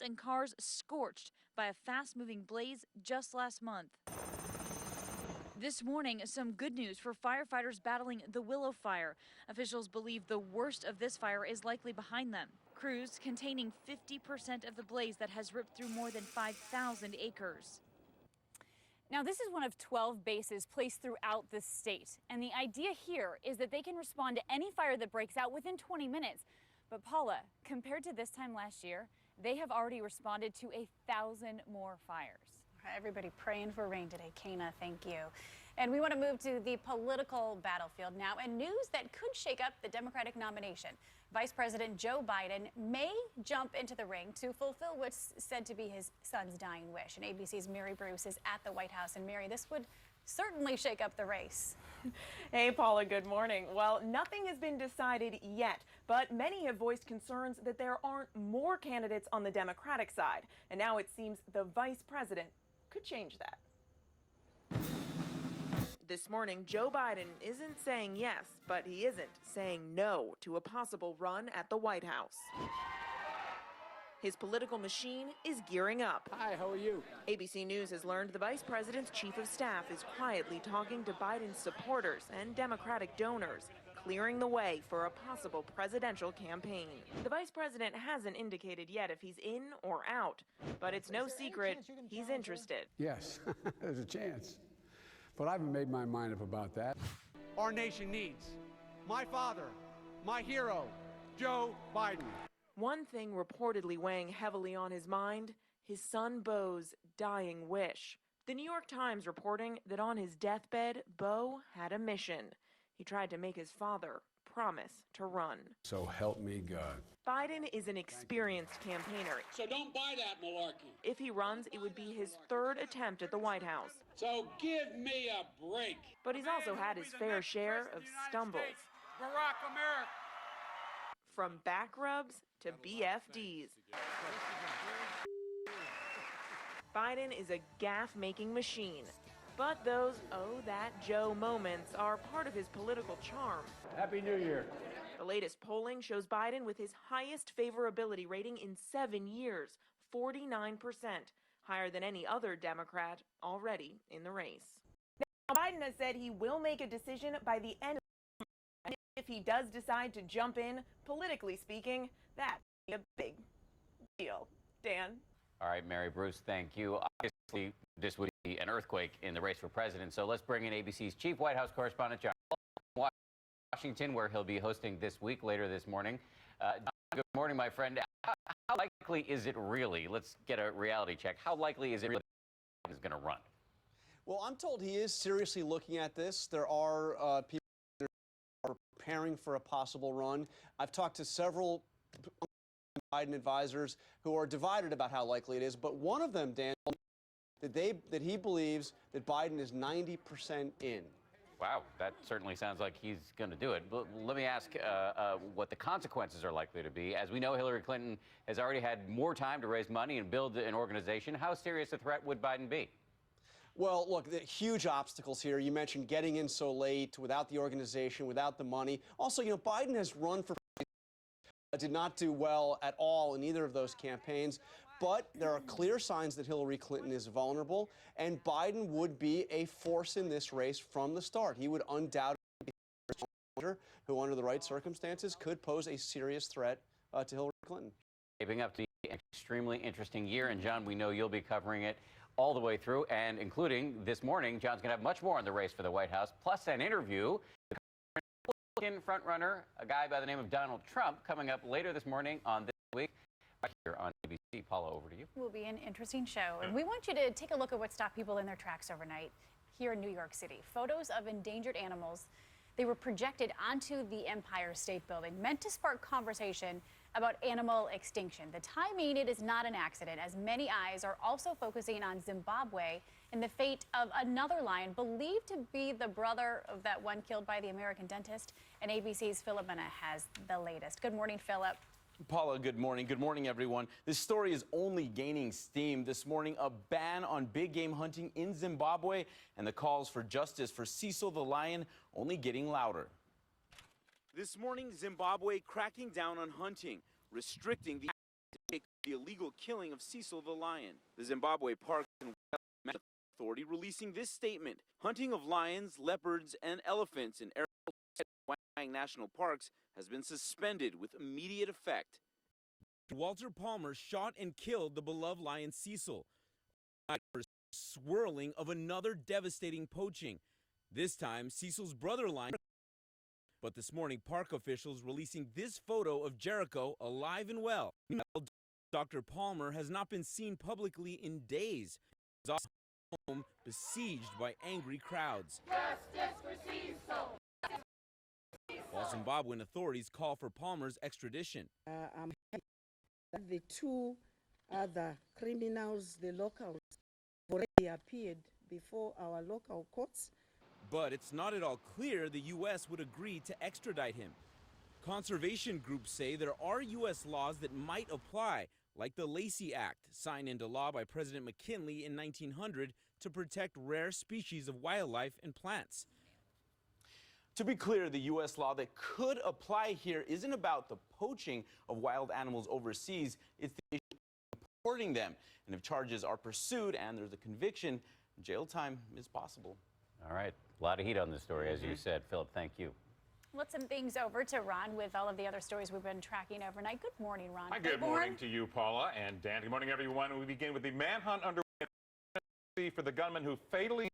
and cars scorched by a fast-moving blaze just last month. This morning, some good news for firefighters battling the Wjla fire. Officials believe the worst of this fire is likely behind them. Crews containing 50% of the blaze that has ripped through more than 5,000 acres. Now, this is one of 12 bases placed throughout the state. And the idea here is that they can respond to any fire that breaks out within 20 minutes. But Paula, compared to this time last year, they have already responded to 1,000 more fires. Everybody praying for rain today. Kana, thank you. And we want to move to the political battlefield now, and news that could shake up the Democratic nomination. Vice President Joe Biden may jump into the ring to fulfill what's said to be his son's dying wish. And ABC's Mary Bruce is at the White House. And Mary, this would certainly shake up the race. Hey, Paula, good morning. Well, nothing has been decided yet, but many have voiced concerns that there aren't more candidates on the Democratic side. And now it seems the vice president could change that. This morning, Joe Biden isn't saying yes, but he isn't saying no to a possible run at the White House. His political machine is gearing up. Hi, how are you? ABC News has learned the vice president's chief of staff is quietly talking to Biden's supporters and Democratic donors, clearing the way for a possible presidential campaign. The vice president hasn't indicated yet if he's in or out, but it's no secret he's interested. Yes, there's a chance. But I haven't made my mind up about that. Our nation needs my father, my hero, Joe Biden. One thing reportedly weighing heavily on his mind, his son Beau's dying wish. The New York Times reporting that on his deathbed, Beau had a mission. He tried to make his father promise to run. So help me God. Biden is an experienced campaigner. So don't buy that malarkey. If he runs, it would be his third attempt at the White House. So give me a break. But he's also had his fair share of stumbles. Barack America. From back rubs to BFDs. Biden is a gaffe-making machine. But those "oh, that Joe" moments are part of his political charm. Happy New Year. The latest polling shows Biden with his highest favorability rating in 7 years, 49%, higher than any other Democrat already in the race. Now, Biden has said he will make a decision by the end of the month. If he does decide to jump in, politically speaking, that'd be a big deal. Dan? All right, Mary Bruce, thank you. Obviously, this would be an earthquake in the race for president. So let's bring in ABC's chief White House correspondent, John, Washington, where he'll be hosting this week later this morning. John, good morning, my friend. How likely is it really? Let's get a reality check. How likely is it really that he's going to run? Well, I'm told he is seriously looking at this. There are people that are preparing for a possible run. I've talked to several Biden advisors who are divided about how likely it is, but one of them, Dan, that he believes that Biden is 90% in. Wow, that certainly sounds like he's going to do it. But let me ask what the consequences are likely to be. As we know, Hillary Clinton has already had more time to raise money and build an organization. How serious a threat would Biden be? Well, look, the huge obstacles here. You mentioned getting in so late, without the organization, without the money. Also, you know, Biden has run for did not do well at all in either of those campaigns. But there are clear signs that Hillary Clinton is vulnerable, and Biden would be a force in this race from the start. He would undoubtedly be a challenger who, under the right circumstances, could pose a serious threat to Hillary Clinton. Shaping up to be an extremely interesting year, and John, we know you'll be covering it all the way through, and including this morning, John's going to have much more on the race for the White House, plus an interview. The front runner, a guy by the name of Donald Trump, coming up later this morning on This Week. Right here on ABC. Paula, over to you. It will be an interesting show. And we want you to take a look at what stopped people in their tracks overnight here in New York City. Photos of endangered animals. They were projected onto the Empire State Building, meant to spark conversation about animal extinction. The timing, it is not an accident, as many eyes are also focusing on Zimbabwe and the fate of another lion believed to be the brother of that one killed by the American dentist. And ABC's Philip Mena has the latest. Good morning, Philip. Paula, good morning. Good morning, everyone. This story is only gaining steam. This morning, a ban on big game hunting in Zimbabwe and the calls for justice for Cecil the lion only getting louder. This morning, Zimbabwe cracking down on hunting, restricting the the illegal killing of Cecil the lion. The Zimbabwe Parks and Wildlife Authority releasing this statement: hunting of lions, leopards, and elephants in Wyoming national parks has been suspended with immediate effect. Walter Palmer shot and killed the beloved lion Cecil. Swirling of another devastating poaching. This time, Cecil's brother lion. But this morning, park officials releasing this photo of Jericho alive and well. Dr. Palmer has not been seen publicly in days. His home besieged by angry crowds. Justice for Cecil. While Zimbabwean authorities call for Palmer's extradition. I'm happy that the two other criminals, the locals, already appeared before our local courts. But it's not at all clear the U.S. would agree to extradite him. Conservation groups say there are U.S. laws that might apply, like the Lacey Act, signed into law by President McKinley in 1900 to protect rare species of wildlife and plants. To be clear, the U.S. law that could apply here isn't about the poaching of wild animals overseas. It's the issue of importing them. And if charges are pursued and there's a conviction, jail time is possible. All right. A lot of heat on this story, as you said. Philip, thank you. Let's send things over to Ron with all of the other stories we've been tracking overnight. Good morning, Ron. Hi, good morning to you, Paula and Dan. Good morning, everyone. We begin with the manhunt underway for the gunman who fatally